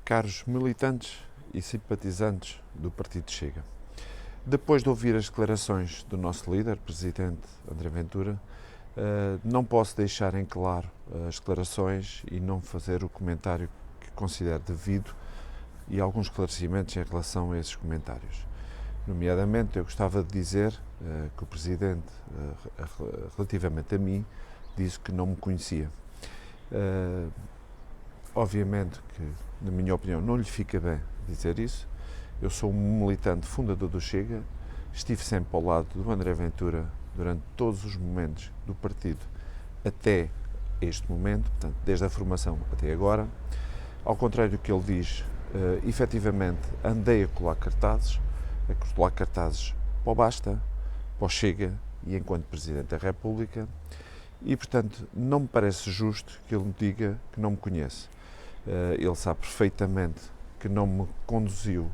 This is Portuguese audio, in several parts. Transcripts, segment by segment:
Caros militantes e simpatizantes do Partido Chega, depois de ouvir as declarações do nosso líder, Presidente André Ventura, não posso deixar em claro as declarações e não fazer o comentário que considero devido e alguns esclarecimentos em relação a esses comentários. Nomeadamente, eu gostava de dizer que o Presidente, relativamente a mim, disse que não me conhecia. Obviamente que, na minha opinião, não lhe fica bem dizer isso. Eu sou um militante fundador do Chega, estive sempre ao lado do André Ventura durante todos os momentos do partido até este momento, portanto, desde a formação até agora. Ao contrário do que ele diz, efetivamente andei a colar cartazes para o Basta, para o Chega e enquanto Presidente da República e, portanto, não me parece justo que ele me diga que não me conhece. Ele sabe perfeitamente que não me conduziu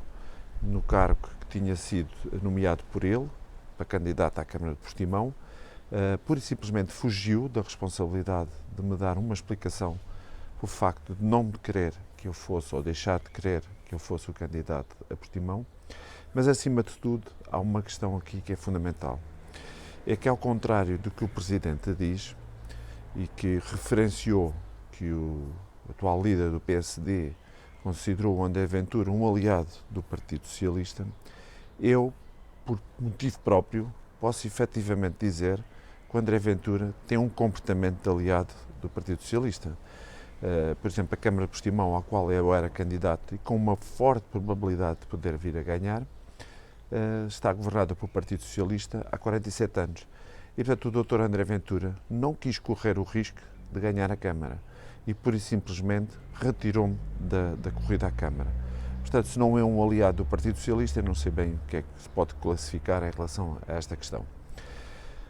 no cargo que tinha sido nomeado por ele, para candidato à Câmara de Portimão, pura e simplesmente fugiu da responsabilidade de me dar uma explicação pelo facto de não me querer que eu fosse, ou deixar de querer que eu fosse o candidato a Portimão. Mas, acima de tudo, há uma questão aqui que é fundamental. É que, ao contrário do que o Presidente diz, e que referenciou que o atual líder do PSD considerou o André Ventura um aliado do Partido Socialista, eu, por motivo próprio, posso efetivamente dizer que o André Ventura tem um comportamento de aliado do Partido Socialista. Por exemplo, a Câmara de Portimão, à qual eu era candidato e com uma forte probabilidade de poder vir a ganhar, está governada pelo Partido Socialista há 47 anos. E, portanto, o Dr. André Ventura não quis correr o risco de ganhar a Câmara e, pura e simplesmente, retirou-me da corrida à Câmara. Portanto, se não é um aliado do Partido Socialista, eu não sei bem o que é que se pode classificar em relação a esta questão.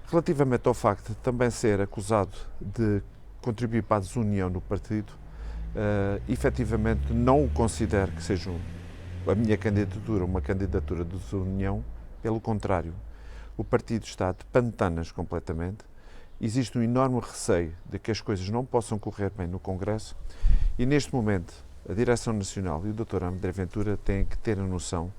Relativamente ao facto de também ser acusado de contribuir para a desunião do partido, efetivamente não o considero que seja a minha candidatura uma candidatura de desunião, pelo contrário. O partido está de pantanas completamente, existe um enorme receio de que as coisas não possam correr bem no Congresso e, neste momento, a Direção Nacional e o Dr. André Ventura têm que ter a noção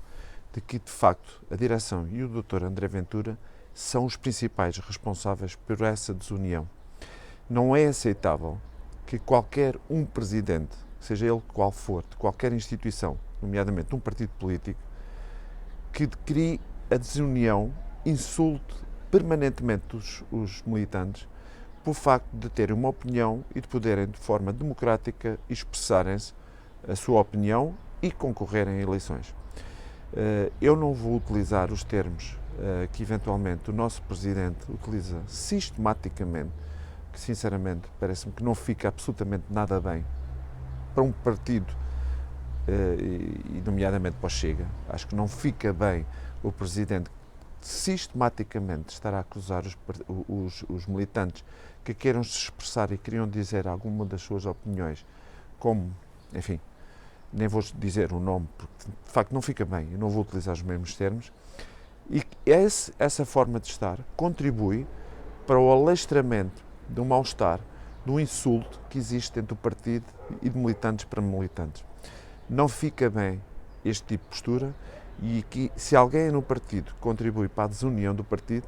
de que, de facto, a Direção e o Dr. André Ventura são os principais responsáveis por essa desunião. Não é aceitável que qualquer um presidente, seja ele qual for, de qualquer instituição, nomeadamente um partido político, que crie a desunião, insulte permanentemente os militantes pelo facto de terem uma opinião e de poderem, de forma democrática, expressarem-se a sua opinião e concorrerem a eleições. Eu não vou utilizar os termos que, eventualmente, o nosso Presidente utiliza sistematicamente, que, sinceramente, parece-me que não fica absolutamente nada bem para um partido, e nomeadamente para o Chega. Acho que não fica bem o Presidente sistematicamente estar a acusar os militantes que queiram se expressar e queriam dizer alguma das suas opiniões, como, enfim, nem vou dizer o nome, porque de facto não fica bem, eu não vou utilizar os mesmos termos, e essa forma de estar contribui para o alastramento de um mal-estar, do insulto que existe dentro do partido e de militantes para militantes. Não fica bem este tipo de postura e que, se alguém no partido contribui para a desunião do partido,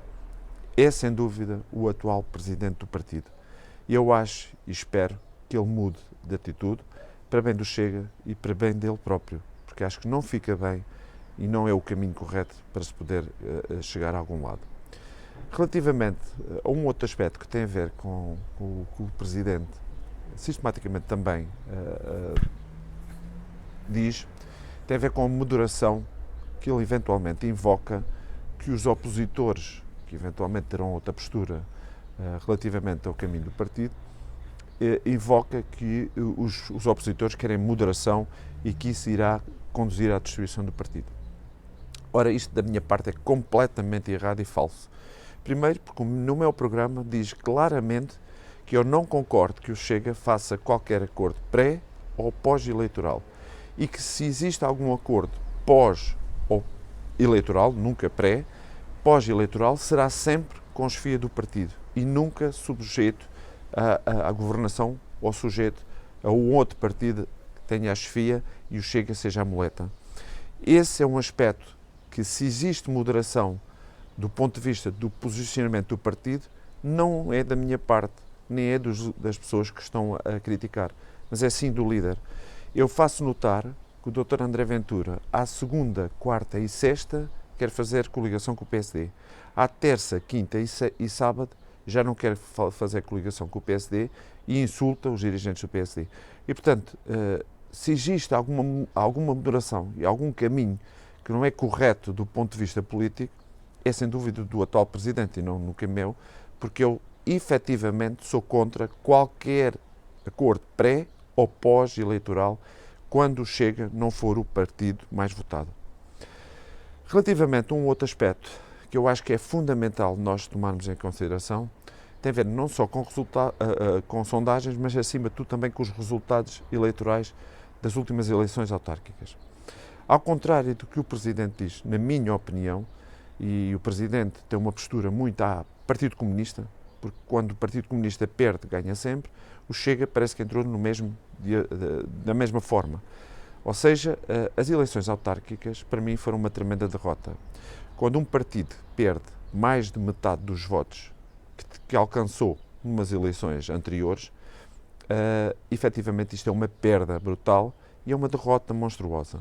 é sem dúvida o atual Presidente do partido. Eu acho e espero que ele mude de atitude para bem do Chega e para bem dele próprio, porque acho que não fica bem e não é o caminho correto para se poder chegar a algum lado. Relativamente a um outro aspecto que tem a ver com o Presidente, sistematicamente também diz, tem a ver com a moderação que ele eventualmente invoca, que os opositores, que eventualmente terão outra postura relativamente ao caminho do partido, invoca que os opositores querem moderação e que isso irá conduzir à destruição do partido. Ora, isto da minha parte é completamente errado e falso. Primeiro, porque no meu programa diz claramente que eu não concordo que o Chega faça qualquer acordo pré ou pós-eleitoral e que, se existe algum acordo pós ou eleitoral, nunca pré, pós-eleitoral, será sempre com chefia do partido e nunca sujeito à governação ou sujeito a um outro partido tenha a chefia e o Chega seja a muleta. Esse é um aspecto que, se existe moderação do ponto de vista do posicionamento do partido, não é da minha parte, nem é das pessoas que estão a criticar, mas é sim do líder. Eu faço notar que o Dr. André Ventura, à segunda, quarta e sexta, quer fazer coligação com o PSD. À terça, quinta e sábado, já não quer fazer coligação com o PSD e insulta os dirigentes do PSD. E, portanto, se existe alguma moderação e algum caminho que não é correto do ponto de vista político, é sem dúvida do atual Presidente e não nunca meu, porque eu efetivamente sou contra qualquer acordo pré ou pós-eleitoral quando Chega não for o partido mais votado. Relativamente a um outro aspecto que eu acho que é fundamental nós tomarmos em consideração, tem a ver não só com sondagens, mas acima de tudo também com os resultados eleitorais das últimas eleições autárquicas. Ao contrário do que o Presidente diz, na minha opinião, e o Presidente tem uma postura muito a Partido Comunista, porque quando o Partido Comunista perde, ganha sempre, o Chega parece que entrou da mesma forma. Ou seja, as eleições autárquicas, para mim, foram uma tremenda derrota. Quando um partido perde mais de metade dos votos que alcançou numas eleições anteriores, efetivamente isto é uma perda brutal e é uma derrota monstruosa.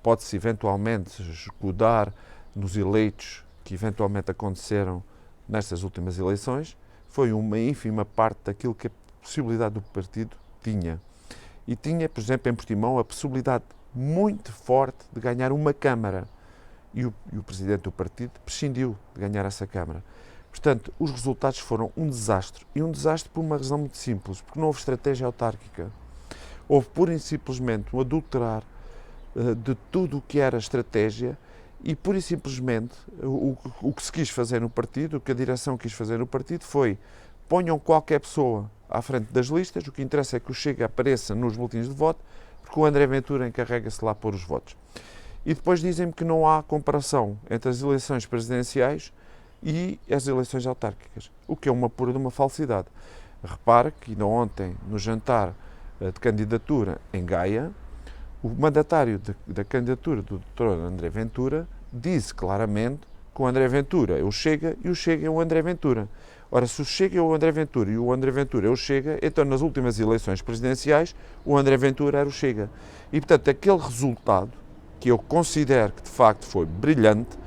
Pode-se eventualmente escudar nos eleitos que eventualmente aconteceram nestas últimas eleições, foi uma ínfima parte daquilo que a possibilidade do partido tinha. E tinha, por exemplo, em Portimão, a possibilidade muito forte de ganhar uma Câmara. E o Presidente do partido prescindiu de ganhar essa Câmara. Portanto, os resultados foram um desastre. E um desastre por uma razão muito simples, porque não houve estratégia autárquica. Houve pura e simplesmente um adulterar de tudo o que era estratégia e pura e simplesmente o que se quis fazer no partido, o que a direção quis fazer no partido foi: ponham qualquer pessoa à frente das listas, o que interessa é que o Chega apareça nos boletins de voto, porque o André Ventura encarrega-se lá pôr os votos. E depois dizem-me que não há comparação entre as eleições presidenciais e as eleições autárquicas, o que é uma pura de uma falsidade. Repare que ainda ontem, no jantar de candidatura em Gaia, o mandatário da candidatura do Dr. André Ventura disse claramente que o André Ventura é o Chega e o Chega é o André Ventura. Ora, se o Chega é o André Ventura e o André Ventura é o Chega, então nas últimas eleições presidenciais o André Ventura era o Chega. E, portanto, aquele resultado, que eu considero que de facto foi brilhante,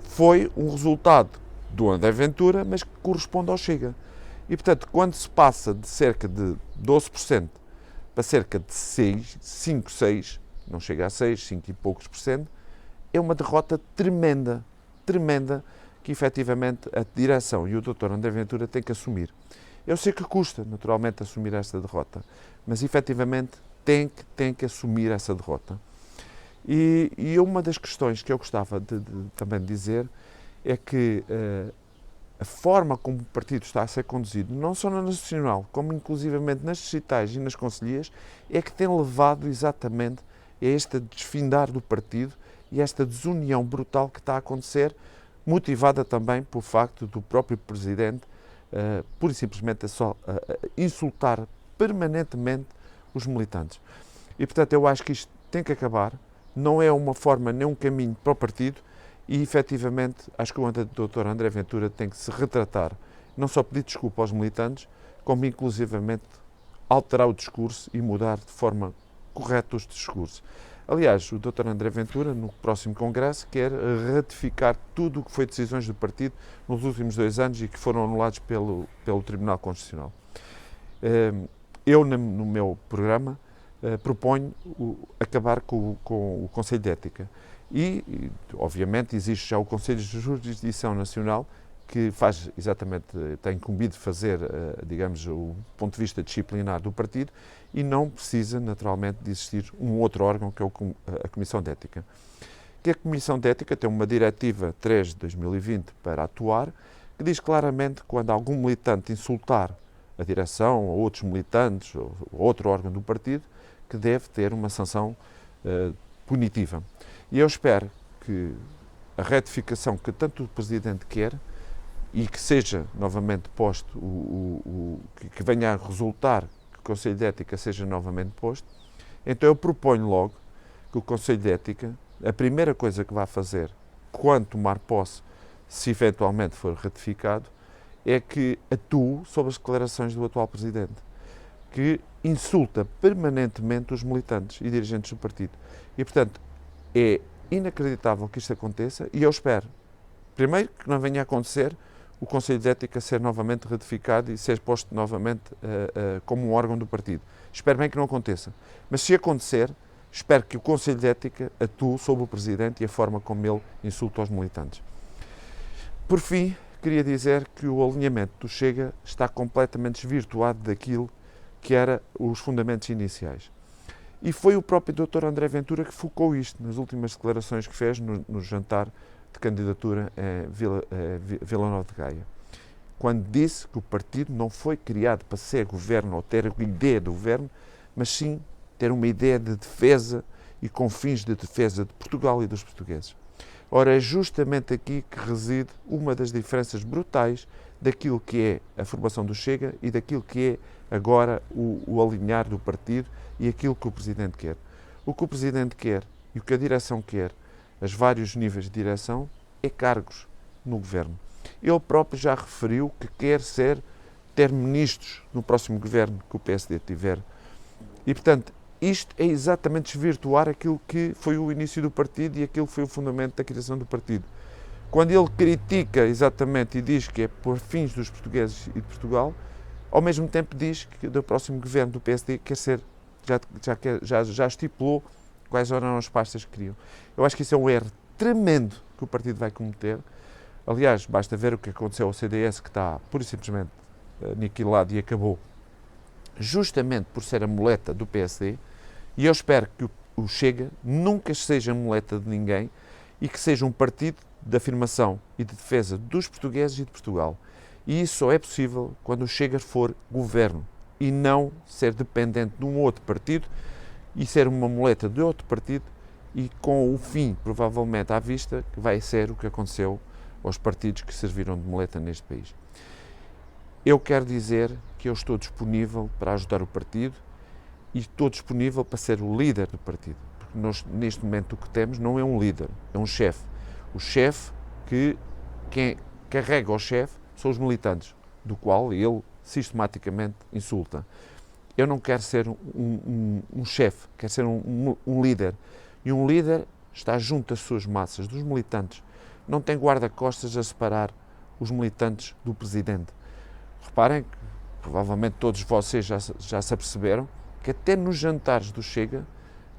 foi um resultado do André Ventura, mas que corresponde ao Chega. E, portanto, quando se passa de cerca de 12% para cerca de 5, 6, não chega a 6, 5 e poucos por cento, é uma derrota tremenda, tremenda, que efetivamente a direção e o Dr. André Ventura têm que assumir. Eu sei que custa, naturalmente, assumir esta derrota, mas efetivamente têm que assumir essa derrota. E uma das questões que eu gostava também de dizer é que a forma como o partido está a ser conduzido, não só na nacional, como inclusivamente nas distritais e nas concelhias, é que tem levado exatamente a este desfindar do partido e esta desunião brutal que está a acontecer, motivada também pelo facto do próprio Presidente pura e simplesmente insultar permanentemente os militantes. E, portanto, eu acho que isto tem que acabar, não é uma forma nem um caminho para o partido e, efetivamente, acho que o Dr. André Ventura tem que se retratar, não só pedir desculpa aos militantes, como inclusivamente alterar o discurso e mudar de forma correta os discursos. Aliás, o Dr. André Ventura, no próximo Congresso, quer ratificar tudo o que foi decisões do partido nos últimos 2 anos e que foram anulados pelo Tribunal Constitucional. Eu, no meu programa, proponho acabar com o Conselho de Ética. E, obviamente, existe já o Conselho de Jurisdição Nacional, que faz exatamente, tem incumbido de fazer, digamos, o ponto de vista disciplinar do partido e não precisa, naturalmente, de existir um outro órgão, que é a Comissão de Ética. Que a Comissão de Ética tem uma diretiva 3 de 2020 para atuar, que diz claramente que quando algum militante insultar a direção ou outros militantes ou outro órgão do partido, que deve ter uma sanção punitiva. E eu espero que a retificação que tanto o Presidente quer e que seja novamente posto, que venha a resultar Conselho de Ética seja novamente posto, então eu proponho logo que o Conselho de Ética, a primeira coisa que vai fazer quando tomar posse, se eventualmente for ratificado, é que atue sobre as declarações do atual Presidente, que insulta permanentemente os militantes e dirigentes do partido. E, portanto, é inacreditável que isto aconteça e eu espero, primeiro, que não venha a acontecer o Conselho de Ética ser novamente ratificado e ser posto novamente como um órgão do partido. Espero bem que não aconteça. Mas se acontecer, espero que o Conselho de Ética atue sobre o Presidente e a forma como ele insulta os militantes. Por fim, queria dizer que o alinhamento do Chega está completamente desvirtuado daquilo que eram os fundamentos iniciais. E foi o próprio Dr. André Ventura que focou isto nas últimas declarações que fez no jantar de candidatura a Vila Nova de Gaia, quando disse que o partido não foi criado para ser governo ou ter a ideia do governo, mas sim ter uma ideia de defesa e com fins de defesa de Portugal e dos portugueses. Ora, é justamente aqui que reside uma das diferenças brutais daquilo que é a formação do Chega e daquilo que é agora o alinhar do partido e aquilo que o Presidente quer. O que o Presidente quer e o que a direção quer, os vários níveis de direção, é cargos no governo. Ele próprio já referiu que quer ter ministros no próximo governo que o PSD tiver. E, portanto, isto é exatamente desvirtuar aquilo que foi o início do partido e aquilo que foi o fundamento da criação do partido. Quando ele critica exatamente e diz que é por fins dos portugueses e de Portugal, ao mesmo tempo diz que do próximo governo do PSD quer ser, já estipulou quais eram as pastas que queriam. Eu acho que isso é um erro tremendo que o partido vai cometer. Aliás, basta ver o que aconteceu ao CDS, que está pura e simplesmente aniquilado e acabou, justamente por ser a muleta do PSD, e eu espero que o Chega nunca seja muleta de ninguém e que seja um partido de afirmação e de defesa dos portugueses e de Portugal. E isso só é possível quando o Chega for governo e não ser dependente de um outro partido e ser uma muleta de outro partido e com o fim, provavelmente, à vista, que vai ser o que aconteceu aos partidos que serviram de muleta neste país. Eu quero dizer que eu estou disponível para ajudar o partido e estou disponível para ser o líder do partido. Porque nós, neste momento, o que temos não é um líder, é um chefe. O chefe quem carrega o chefe são os militantes, do qual ele sistematicamente insulta. Eu não quero ser um chefe, quero ser um líder. E um líder está junto às suas massas, dos militantes. Não tem guarda-costas a separar os militantes do Presidente. Reparem que, provavelmente todos vocês já se aperceberam, que até nos jantares do Chega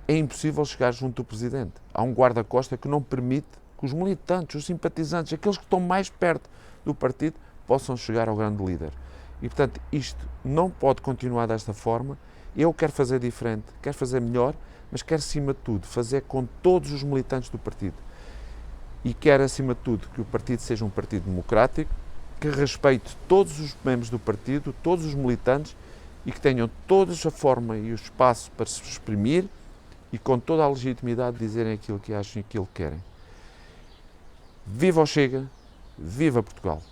é impossível chegar junto do Presidente. Há um guarda-costas que não permite que os militantes, os simpatizantes, aqueles que estão mais perto do partido, possam chegar ao grande líder. E, portanto, isto não pode continuar desta forma. Eu quero fazer diferente, quero fazer melhor, mas quero, acima de tudo, fazer com todos os militantes do partido. E quero, acima de tudo, que o partido seja um partido democrático, que respeite todos os membros do partido, todos os militantes, e que tenham todos a forma e o espaço para se exprimir e com toda a legitimidade de dizerem aquilo que acham e aquilo que querem. Viva o Chega, viva Portugal!